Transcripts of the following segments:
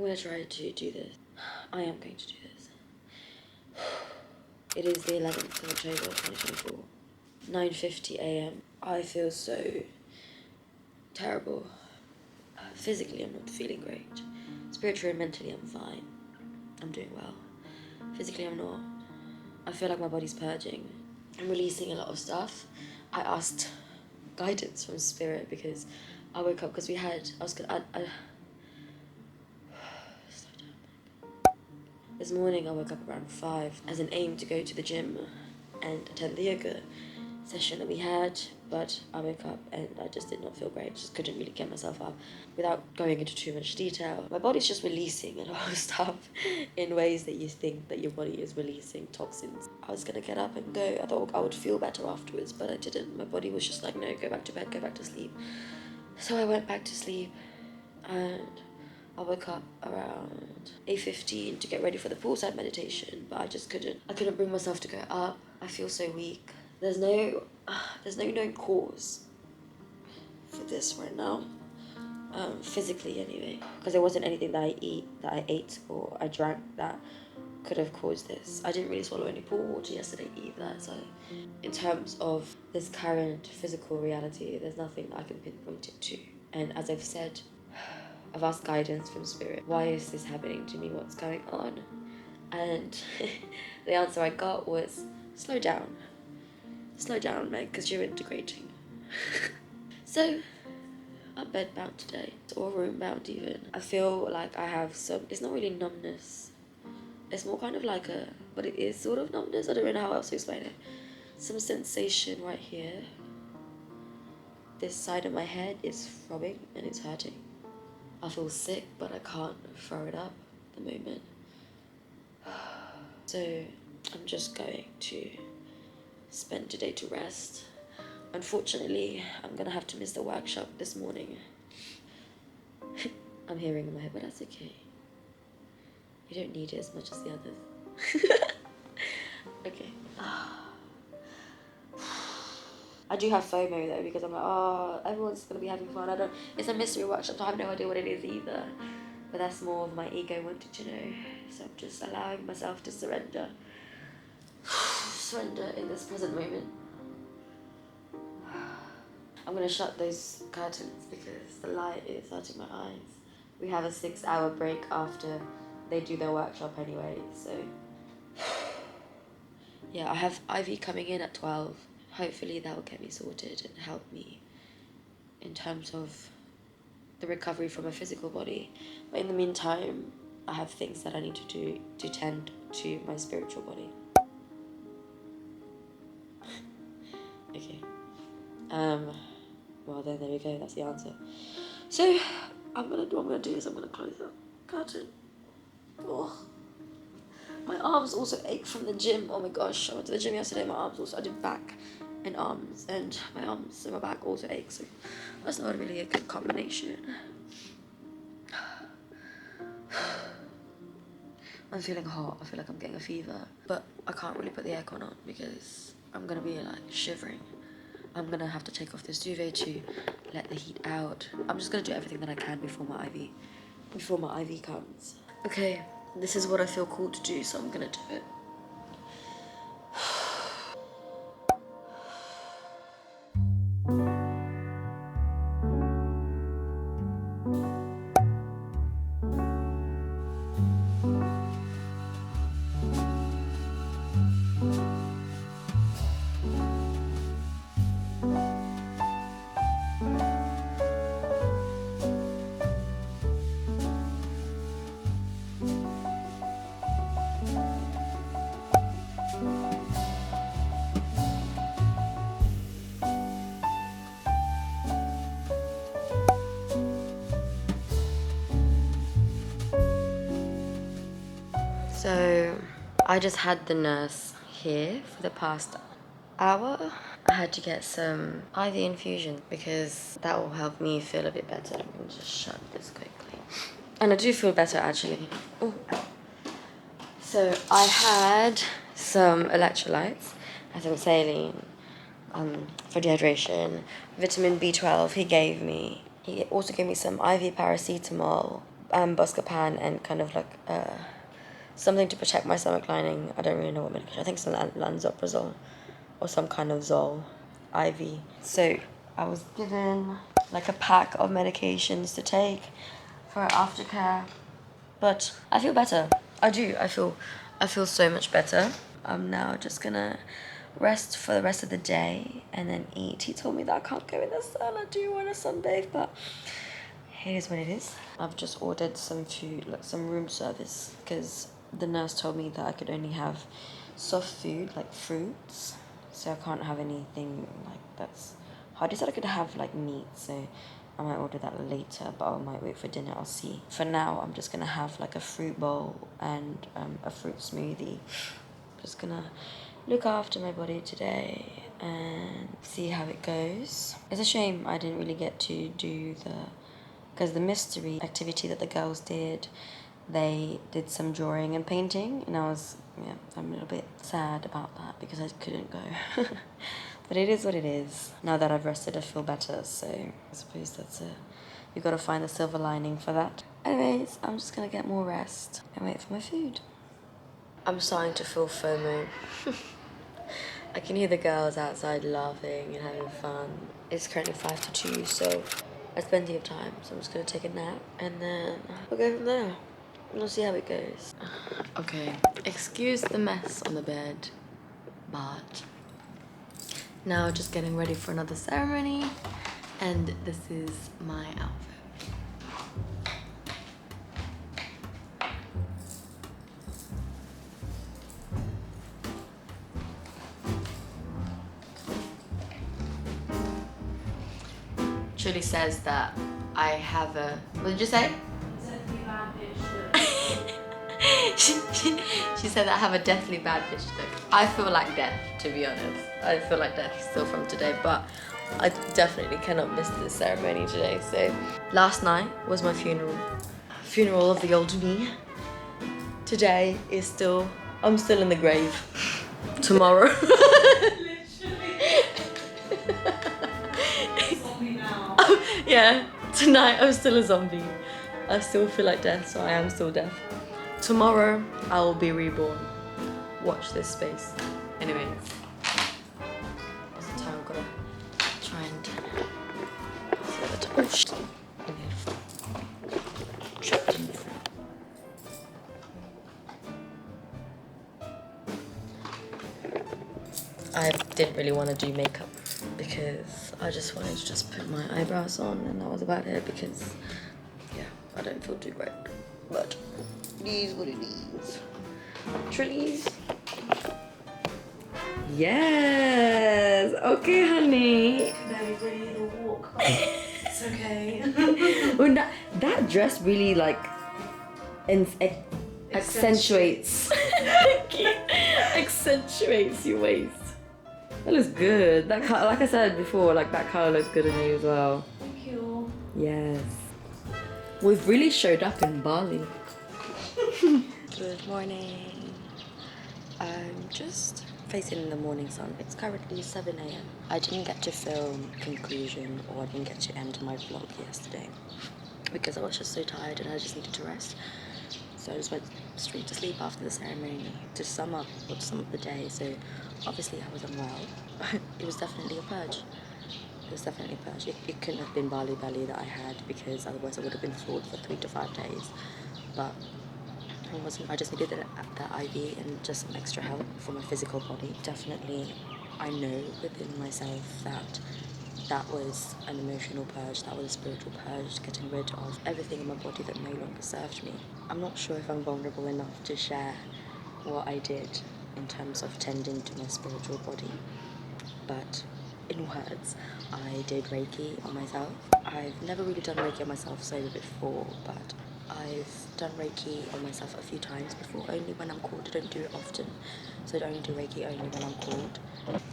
I'm going to try to do this. I am going to do this. It is the 11th of October 2024, 9:50 a.m. I feel so terrible. Physically, I'm not feeling great. Spiritually and mentally, I'm fine. I'm doing well. Physically, I'm not. I feel like my body's purging. I'm releasing a lot of stuff. I asked guidance from spirit because I woke up because This morning I woke up around 5 as an aim to go to the gym and attend the yoga session that we had, but I woke up and I just did not feel great. Just couldn't really get myself up. Without going into too much detail, my body's just releasing a lot of stuff in ways that you think that your body is releasing toxins. I was gonna get up and go. I thought I would feel better afterwards, but I didn't. My body was just like, no, go back to bed, go back to sleep. So I went back to sleep and I woke up around 8:15 to get ready for the poolside meditation, but I couldn't bring myself to go up. I feel so weak. There's no known cause for this right now, physically anyway, because there wasn't anything that I ate or I drank that could have caused this. I didn't really swallow any pool water yesterday either, so in terms of this current physical reality, there's nothing I can pinpoint it to. And as I've said, I've asked guidance from spirit. Why is this happening to me? What's going on? And the answer I got was, slow down. Slow down, Meg, because you're integrating. So, I'm bed-bound today, or room-bound even. I feel like I have it's not really numbness. It's more kind of like but it is sort of numbness. I don't know how else to explain it. Some sensation right here. This side of my head is throbbing and it's hurting. I feel sick, but I can't throw it up at the moment. So I'm just going to spend today to rest. Unfortunately, I'm gonna have to miss the workshop this morning. I'm hearing in my head, but that's okay. You don't need it as much as the others. Okay. I do have FOMO though, because I'm like, oh, everyone's gonna be having fun. It's a mystery workshop, so I have no idea what it is either. But that's more of my ego wanting to know. So I'm just allowing myself to surrender. Surrender in this present moment. I'm gonna shut those curtains because the light is hurting my eyes. We have a 6-hour break after they do their workshop anyway, so. Yeah, I have Ivy coming in at 12. Hopefully that will get me sorted and help me in terms of the recovery from a physical body. But in the meantime, I have things that I need to do to tend to my spiritual body. Okay. Well then, there we go, that's the answer. So, I'm gonna do is I'm gonna close the curtain. Oh. My arms also ache from the gym. Oh my gosh, I went to the gym yesterday. I did back and arms, and my arms and my back also ache, so that's not really a good combination. I'm feeling hot. I feel like I'm getting a fever, but I can't really put the aircon on because I'm gonna be like shivering. I'm gonna have to take off this duvet to let the heat out. I'm just gonna do everything that I can before my IV comes. Okay, this is what I feel called to do, so I'm gonna do it. So I just had the nurse here for the past hour. I had to get some IV infusion because that will help me feel a bit better. I'm gonna just shut this quickly. And I do feel better actually. Ooh. So I had some electrolytes, I had some saline, for dehydration, vitamin B12 he also gave me some IV paracetamol, Buscopan and kind of like something to protect my stomach lining. I don't really know what medication. I think it's lansoprazole or some kind of Zol IV. So I was given like a pack of medications to take for aftercare, but I feel better. I do. I feel so much better. I'm now just gonna rest for the rest of the day and then eat. He told me that I can't go in the sun. I do want to sunbathe, but it is what it is. I've just ordered some food, like some room service, because the nurse told me that I could only have soft food, like fruits, so I can't have anything like that's hard. He said I could have like meat, so I might order that later, but I might wait for dinner, I'll see. For now, I'm just gonna have like a fruit bowl and a fruit smoothie. Just gonna look after my body today and see how it goes. It's a shame I didn't really get to do because the mystery activity that the girls did, they did some drawing and painting, and I'm a little bit sad about that because I couldn't go. But it is what it is. Now that I've rested, I feel better, so I suppose that's you've got to find the silver lining for that. Anyways, I'm just gonna get more rest and wait for my food. I'm starting to feel FOMO. I can hear the girls outside laughing and having fun. It's currently 5 to 2, so there's plenty of time, so I'm just gonna take a nap and then we'll go from there. We'll see how it goes. Okay, excuse the mess on the bed, but now just getting ready for another ceremony, and this is my outfit. Truly says that I have a... What did you say? She said that I have a deathly bad bitch look. I feel like death, to be honest. I feel like death still from today, but I definitely cannot miss this ceremony today. So last night was my funeral of the old me. Today is I'm still in the grave. Tomorrow. Literally. Zombie now. Yeah, tonight I'm still a zombie. I still feel like death, so I am still death. Tomorrow, I will be reborn. Watch this space. Anyways. What's the time? I've got to try and... see the time. Trapped in the front. I didn't really want to do makeup because I just wanted to just put my eyebrows on and that was about it because, yeah, I don't feel too great. But it is what it is. Trillies. Yes. Okay, honey. Very ready to walk. It's okay. Well, that dress really like accentuates accentuates your waist. That looks good. That color, like I said before, like that color looks good on you as well. Thank you. Yes. We've really showed up in Bali. Good morning. I'm just facing in the morning sun. It's currently 7 a.m. I didn't get to film conclusion or I didn't get to end my vlog yesterday because I was just so tired and I just needed to rest. So I just went straight to sleep after the ceremony to sum up the day. So obviously I was unwell. It was definitely a purge. It was definitely a purge. It couldn't have been Bali belly that I had because otherwise I would have been floored for 3 to 5 days. But I just needed that IV and just some extra help for my physical body. Definitely, I know within myself that was an emotional purge, that was a spiritual purge, getting rid of everything in my body that no longer served me. I'm not sure if I'm vulnerable enough to share what I did in terms of tending to my spiritual body, but in words, I did Reiki on myself. I've never really done Reiki on myself solo before, but I've done Reiki on myself a few times before, only when I'm called. I don't do it often, so I only do Reiki only when I'm called.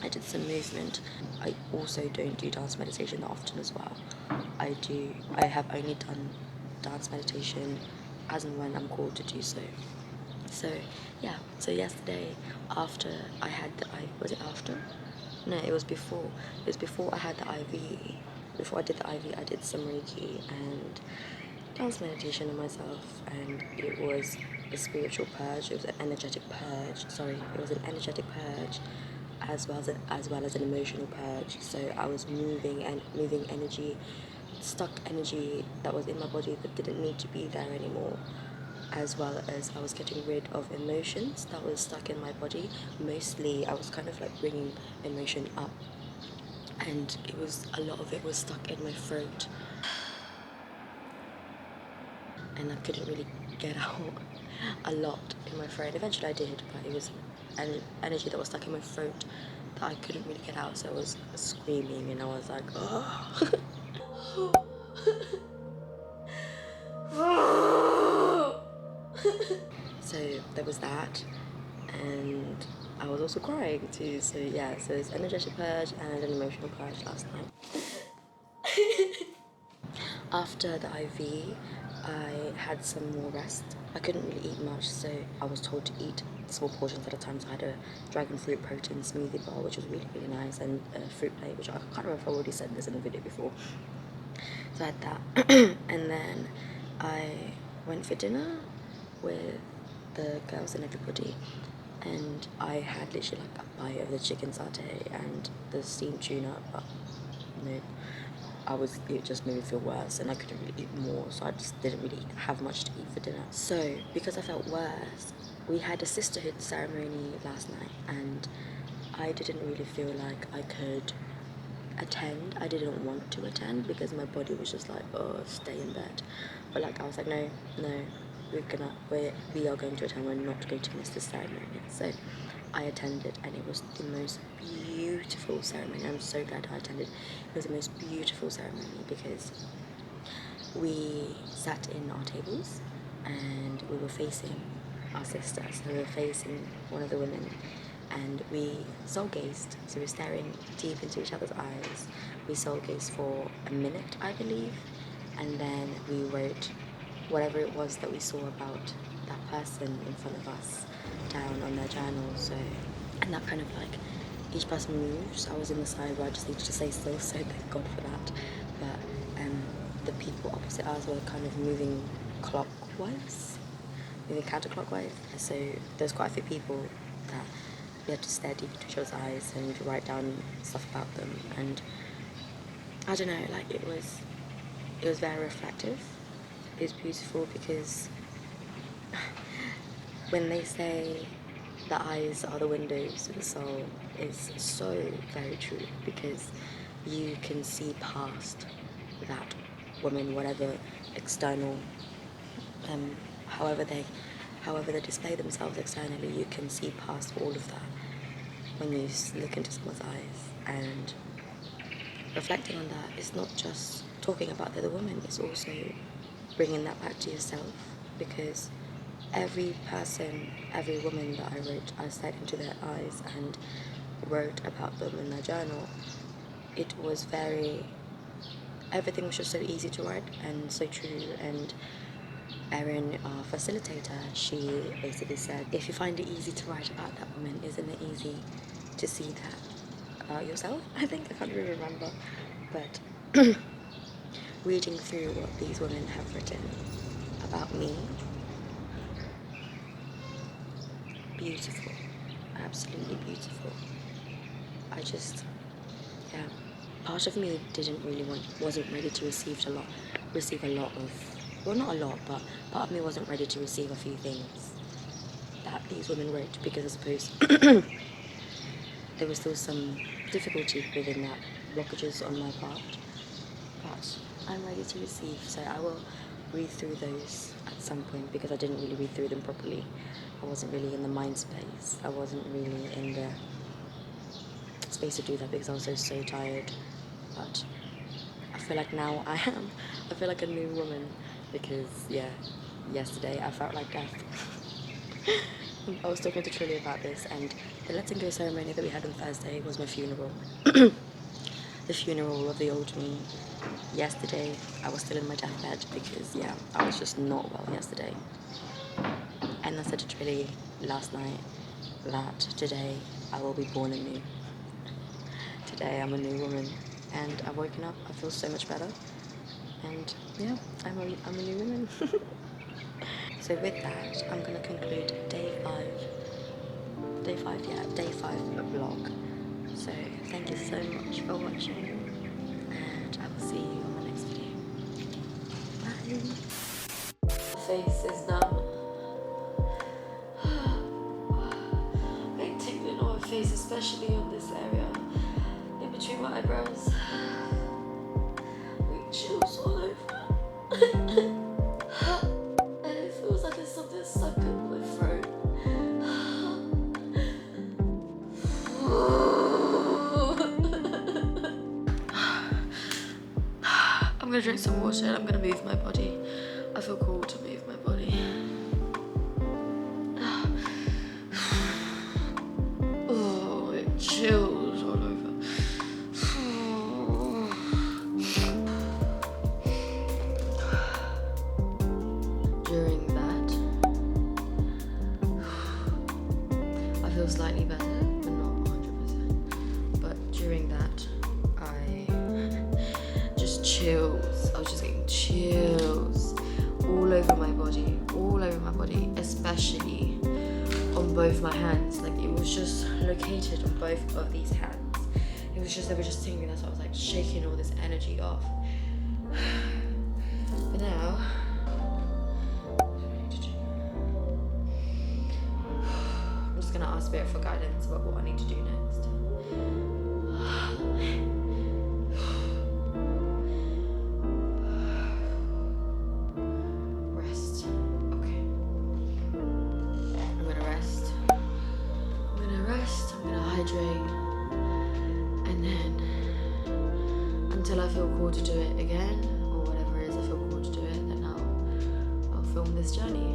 I did some movement. I also don't do dance meditation that often as well. I have only done dance meditation as and when I'm called to do so. So yeah, so yesterday after I had was it after? No, it was before. It was before I had the IV. Before I did the IV, I did some Reiki and dance meditation on myself, and it was a spiritual purge. It was an energetic purge. Sorry, it was an energetic purge, as well as an emotional purge. So I was moving energy, stuck energy that was in my body that didn't need to be there anymore, as well as I was getting rid of emotions that was stuck in my body. Mostly I was kind of like bringing emotion up, and a lot of it was stuck in my throat, and I couldn't really get out a lot in my throat. Eventually I did, but it was an energy that was stuck in my throat that I couldn't really get out, so I was screaming and I was like, oh. So there was that, and I was also crying too. So yeah, so it's energetic purge and an emotional purge last night. After the IV, I had some more rest. I couldn't really eat much, so I was told to eat small portions at a time. So I had a dragon fruit protein smoothie bar, which was really, really nice, and a fruit plate, which I can't remember if I already said this in the video before. So I had that. And then I went for dinner with the girls and everybody, and I had literally like a bite of the chicken satay and the steamed tuna, but no, it just made me feel worse, and I couldn't really eat more, so I just didn't really have much to eat for dinner. So because I felt worse, we had a sisterhood ceremony last night, and I didn't really feel like I could attend. I didn't want to attend because my body was just like, oh, stay in bed. But like I was like, no, we are going to attend. We're not going to miss this ceremony. So I attended, and it was the most beautiful ceremony. I'm so glad I attended. It was the most beautiful ceremony because we sat in our tables and we were facing our sister. So we were facing one of the women, and we soul gazed. So we were staring deep into each other's eyes. We soul gazed for a minute, I believe, and then we wrote whatever it was that we saw about that person in front of us down on their journal. So, and that kind of like, each person moved. I was in the side where I just needed to stay still, so thank God for that. But the people opposite us were kind of moving clockwise, moving counterclockwise. So there's quite a few people that we had to stare deep into each other's eyes and write down stuff about them. And I don't know, like it was very reflective. It was beautiful because when they say the eyes are the windows to the soul, it's so very true, because you can see past that woman, whatever external, however they display themselves externally, you can see past all of that when you look into someone's eyes. And reflecting on that is not just talking about the other woman, it's also bringing that back to yourself, because every person, every woman that I stared into their eyes and wrote about them in their journal, everything was just so easy to write and so true. And Erin, our facilitator, she basically said, if you find it easy to write about that woman, isn't it easy to see that about yourself? I think, I can't really remember, but reading through what these women have written about me, beautiful, absolutely beautiful. Part of me wasn't ready to receive a lot of, well, not a lot, but part of me wasn't ready to receive a few things that these women wrote, because I suppose there was still some difficulty within that, blockages on my part, but I'm ready to receive, so I will read through those at some point, because I didn't really read through them properly. I wasn't really in the mind space. I wasn't really in the space to do that because I was so tired. But I feel like now I feel like a new woman, because yesterday I felt like death. I was talking to Trilly about this, and the letting go ceremony that we had on Thursday was my funeral. The funeral of the old me. Yesterday I was still in my deathbed because I was just not well yesterday. And I said to Trilly last night that today I will be born anew. Today I'm a new woman, and I've woken up. I feel so much better, And yeah, I'm a new woman. So with that, I'm gonna conclude day 5 vlog. So thank you so much for watching, and I will see you on the next video. Bye. My face is numb. Like tingling on my face, especially on this area, in between my eyebrows. Like chills all over. And it feels like there's something stuck in my throat. I'm gonna drink some water and I'm gonna move my body. I feel called to move my body. Oh, it chills all over. During that, I feel slightly better, but not 100%. But during that, I just chills. I was just getting chills all over my body, especially on both my hands. Like it was just located on both of these hands. It was just, they were just tingling. That's why I was like shaking all this energy off. But now, I'm just gonna ask Spirit for guidance about what I need to do next. Rest. Okay. I'm gonna rest. I'm gonna hydrate. And then, until I feel called to do it again, or whatever it is I feel called to do it, then I'll film this journey.